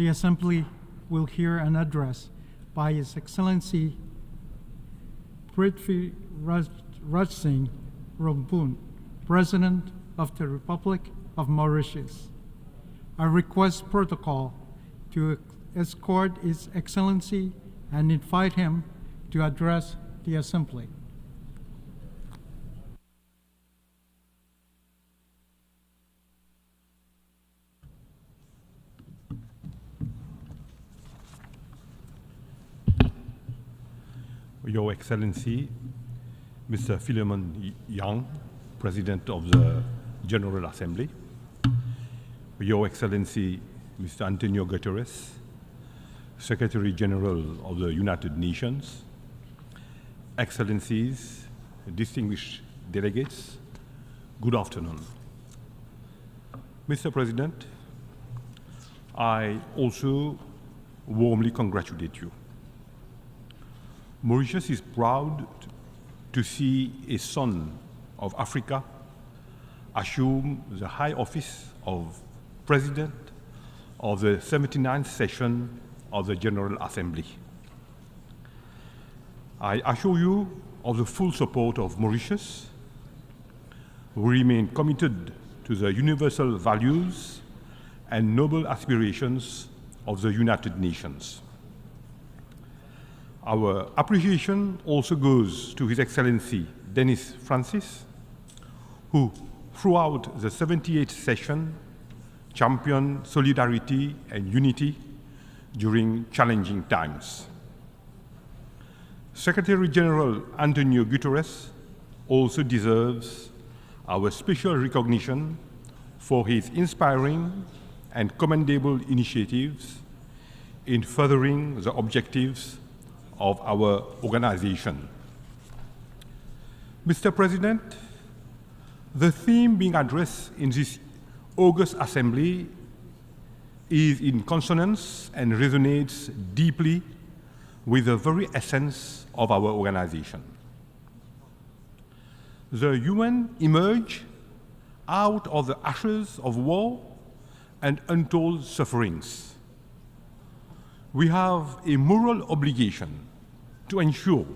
the Assembly will hear an address by His Excellency Prithvirajsing Roopun, President of the Republic of Mauritius. I request protocol to escort His Excellency and invite him to address the Assembly. Your Excellency, Mr. Philemon Yang, President of the General Assembly, Your Excellency, Mr. Antonio Guterres, Secretary General of the United Nations, Excellencies, distinguished delegates, good afternoon. Mr. President, I also warmly congratulate you. Mauritius is proud to see a son of Africa assume the high office of President of the 79th session of the General Assembly. I assure you of the full support of Mauritius. We remain committed to the universal values and noble aspirations of the United Nations. Our appreciation also goes to His Excellency Denis Francis, who throughout the 78th session championed solidarity and unity during challenging times. Secretary General Antonio Guterres also deserves our special recognition for his inspiring and commendable initiatives in furthering the objectives of our organization. Mr. President, the theme being addressed in this August Assembly is in consonance and resonates deeply with the very essence of our organization. The UN emerged out of the ashes of war and untold sufferings. We have a moral obligation to ensure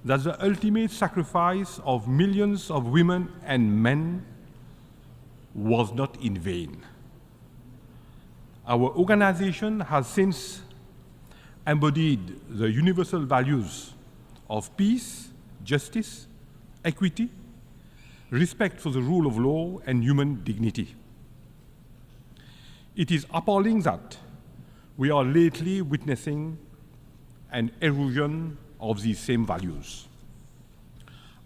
that the ultimate sacrifice of millions of women and men was not in vain. Our organization has since embodied the universal values of peace, justice, equity, respect for the rule of law, and human dignity. It is appalling that we are lately witnessing an erosion of these same values.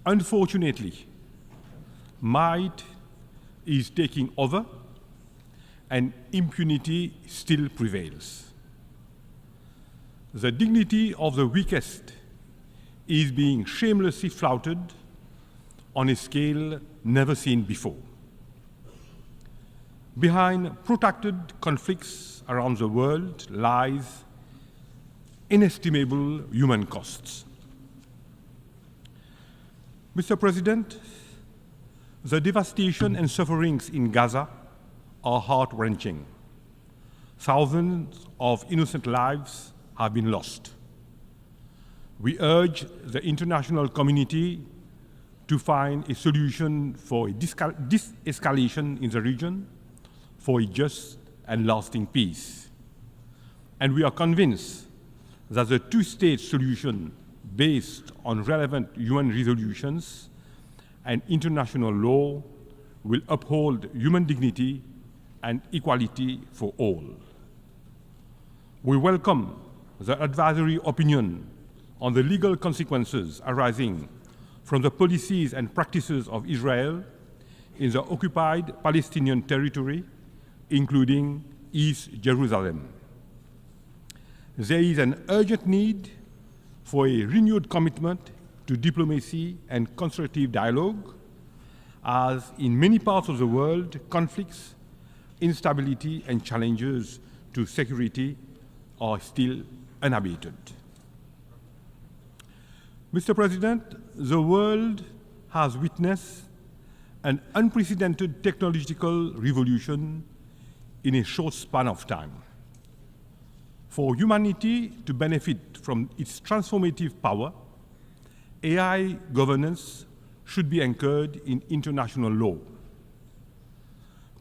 Unfortunately, might is taking over and impunity still prevails. The dignity of the weakest is being shamelessly flouted on a scale never seen before. Behind protracted conflicts around the world lies inestimable human costs. Mr. President, the devastation and sufferings in Gaza are heart-wrenching. Thousands of innocent lives have been lost. We urge the international community to find a solution for a de-escalation in the region, for a just and lasting peace. And we are convinced that the two-state solution based on relevant UN resolutions and international law will uphold human dignity and equality for all. We welcome the advisory opinion on the legal consequences arising from the policies and practices of Israel in the occupied Palestinian territory, including East Jerusalem. There is an urgent need for a renewed commitment to diplomacy and constructive dialogue, as in many parts of the world, conflicts, instability, and challenges to security are still unabated. Mr. President, the world has witnessed an unprecedented technological revolution in a short span of time. For humanity to benefit from its transformative power, AI governance should be anchored in international law.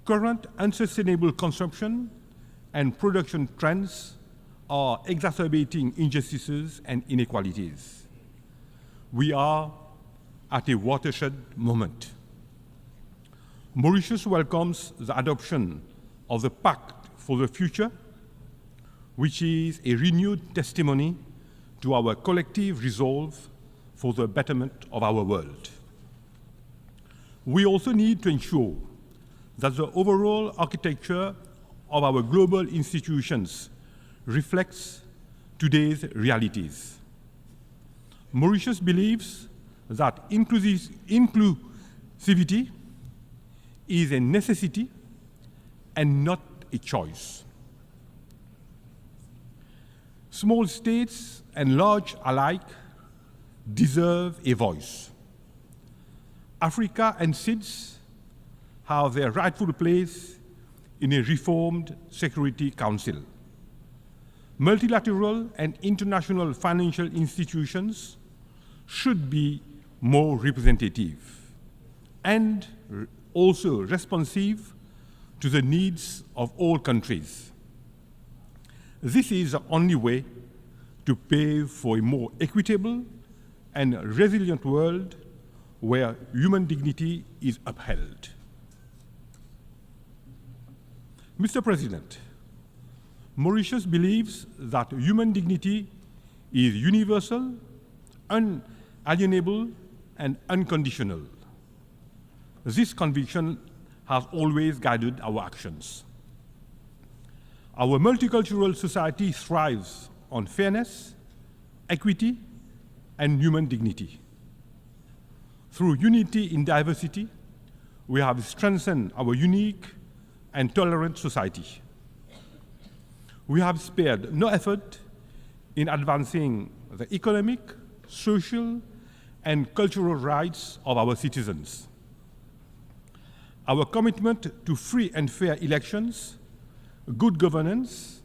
Current unsustainable consumption and production trends are exacerbating injustices and inequalities. We are at a watershed moment. Mauritius welcomes the adoption of the Pact for the Future, which is a renewed testimony to our collective resolve for the betterment of our world. We also need to ensure that the overall architecture of our global institutions reflects today's realities. Mauritius believes that inclusivity is a necessity and not a choice. Small states and large alike deserve a voice. Africa and SIDS have their rightful place in a reformed Security Council. Multilateral and international financial institutions should be more representative and also responsive to the needs of all countries. This is the only way to pave for a more equitable and resilient world where human dignity is upheld. Mr. President, Mauritius believes that human dignity is universal, unalienable, and unconditional. This conviction has always guided our actions. Our multicultural society thrives on fairness, equity, and human dignity. Through unity in diversity, we have strengthened our unique and tolerant society. We have spared no effort in advancing the economic, social, and cultural rights of our citizens. Our commitment to free and fair elections, good governance,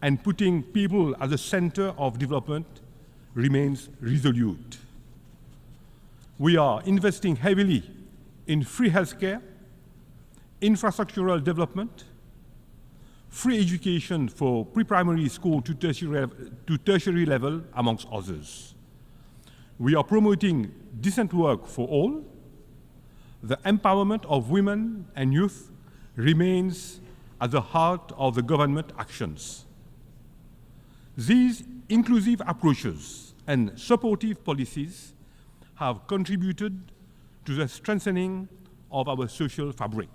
and putting people at the center of development remains resolute. We are investing heavily in free healthcare, infrastructural development, free education for pre-primary school to tertiary level, amongst others. We are promoting decent work for all. The empowerment of women and youth remains at the heart of the government actions. These inclusive approaches and supportive policies have contributed to the strengthening of our social fabric.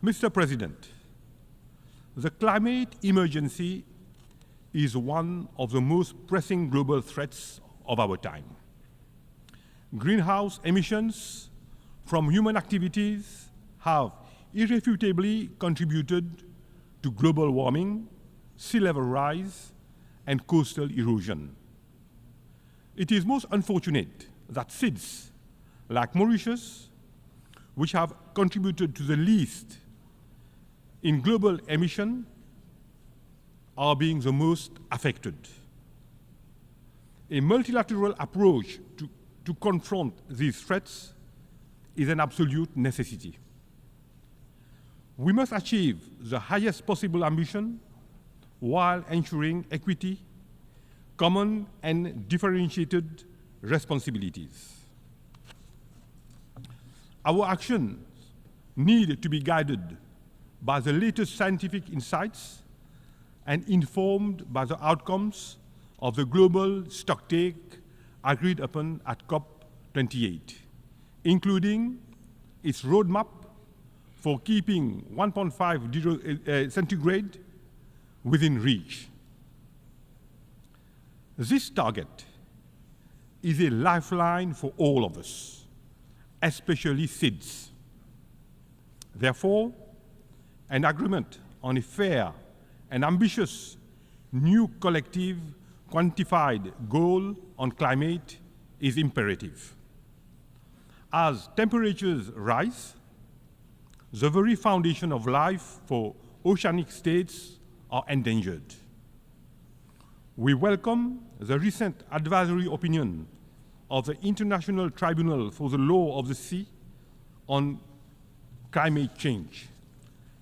Mr. President, the climate emergency is one of the most pressing global threats of our time. Greenhouse emissions from human activities have irrefutably contributed to global warming, sea level rise, and coastal erosion. It is most unfortunate that SIDS, like Mauritius, which have contributed to the least in global emission, are being the most affected. A multilateral approach to confront these threats is an absolute necessity. We must achieve the highest possible ambition while ensuring equity, common and differentiated responsibilities. Our actions need to be guided by the latest scientific insights and informed by the outcomes of the global stocktake agreed upon at COP28, including its roadmap for keeping 1.5 centigrade within reach. This target is a lifeline for all of us, especially SIDS. Therefore, an agreement on a fair and ambitious new collective quantified goal on climate is imperative. As temperatures rise, the very foundation of life for oceanic states are endangered. We welcome the recent advisory opinion of the International Tribunal for the Law of the Sea on climate change.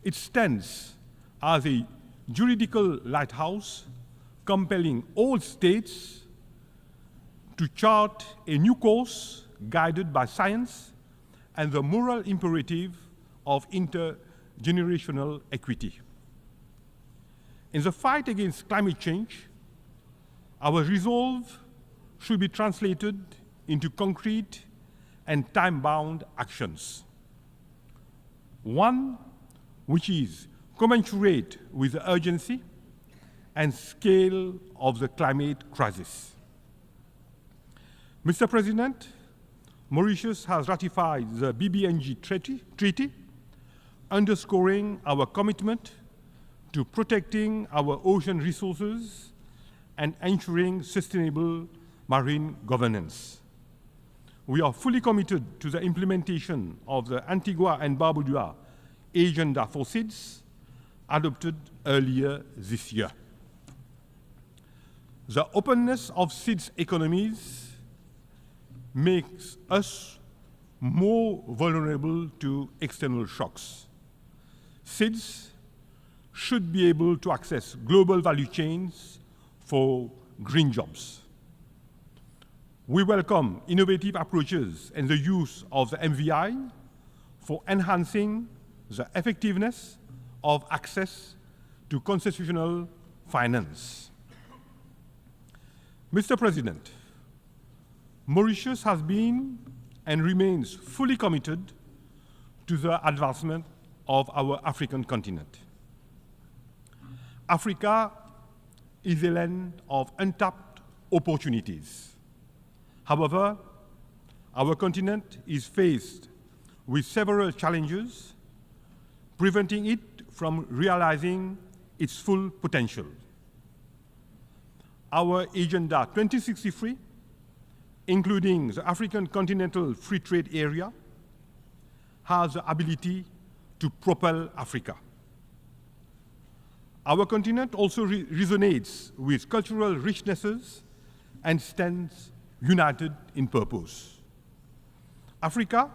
It stands as a juridical lighthouse compelling all states to chart a new course guided by science and the moral imperative of intergenerational equity. In the fight against climate change, our resolve should be translated into concrete and time-bound actions. One which is commensurate with the urgency and scale of the climate crisis. Mr. President, Mauritius has ratified the BBNG treaty, underscoring our commitment to protecting our ocean resources and ensuring sustainable marine governance. We are fully committed to the implementation of the Antigua and Barbuda Agenda for SIDS, adopted earlier this year. The openness of SIDS economies makes us more vulnerable to external shocks. SIDS should be able to access global value chains for green jobs. We welcome innovative approaches and the use of the MVI for enhancing the effectiveness of access to constitutional finance. Mr. President, Mauritius has been and remains fully committed to the advancement of our African continent. Africa is a land of untapped opportunities. However, our continent is faced with several challenges, preventing it from realizing its full potential. Our Agenda 2063, including the African Continental Free Trade Area, has the ability to propel Africa. Our continent also resonates with cultural richnesses and stands united in purpose. Africa,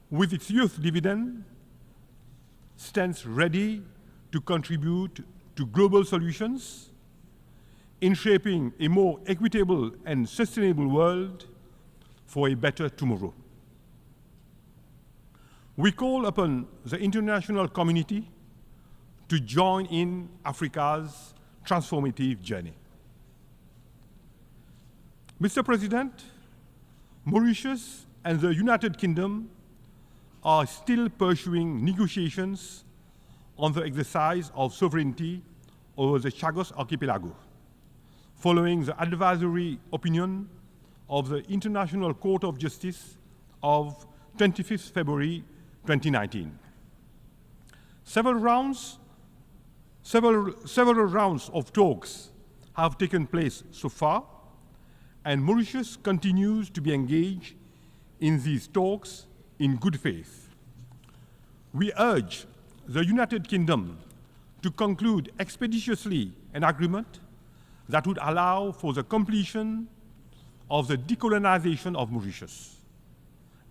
with its youth dividend, stands ready to contribute to global solutions in shaping a more equitable and sustainable world for a better tomorrow. We call upon the international community to join in Africa's transformative journey. Mr. President, Mauritius and the United Kingdom are still pursuing negotiations on the exercise of sovereignty over the Chagos Archipelago, following the advisory opinion of the International Court of Justice of 25th February 2019. Several rounds of talks have taken place so far, and Mauritius continues to be engaged in these talks in good faith. We urge the United Kingdom to conclude expeditiously an agreement that would allow for the completion of the decolonization of Mauritius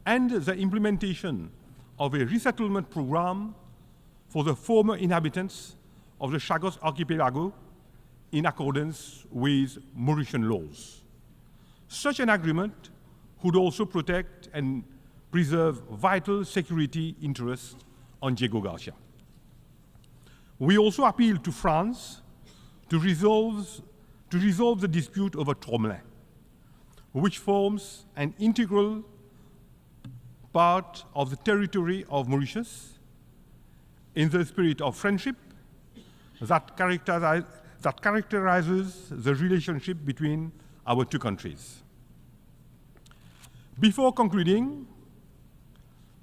and the implementation of a resettlement program for the former inhabitants of the Chagos Archipelago in accordance with Mauritian laws. Such an agreement would also protect and preserve vital security interests on Diego Garcia. We also appeal to France to resolve the dispute over Tromelin, which forms an integral part of the territory of Mauritius, in the spirit of friendship that characterizes the relationship between our two countries. Before concluding,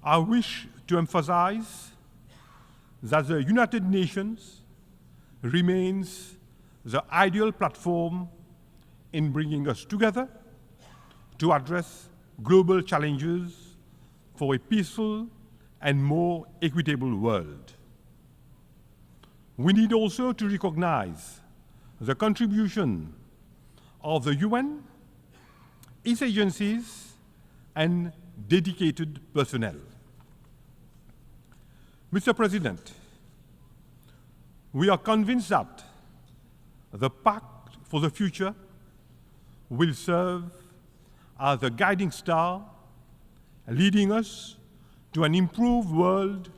I wish to emphasize that the United Nations remains the ideal platform in bringing us together to address global challenges for a peaceful and more equitable world. We need also to recognize the contribution of the UN, its agencies, and dedicated personnel. Mr. President, we are convinced that the Pact for the Future will serve as a guiding star, leading us to an improved world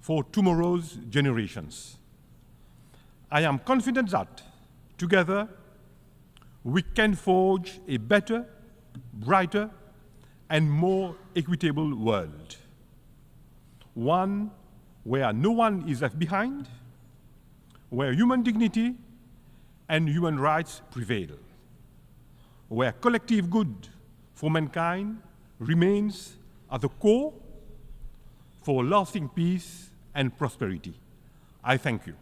for tomorrow's generations. I am confident that, together, we can forge a better, brighter, and more equitable world. One where no one is left behind, where human dignity and human rights prevail, where collective good for mankind remains at the core for lasting peace and prosperity. I thank you.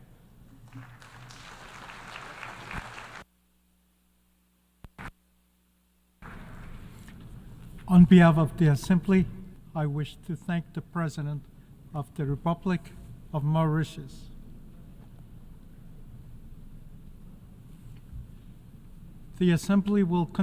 On behalf of the Assembly, I wish to thank the President of the Republic of Mauritius. The Assembly will continue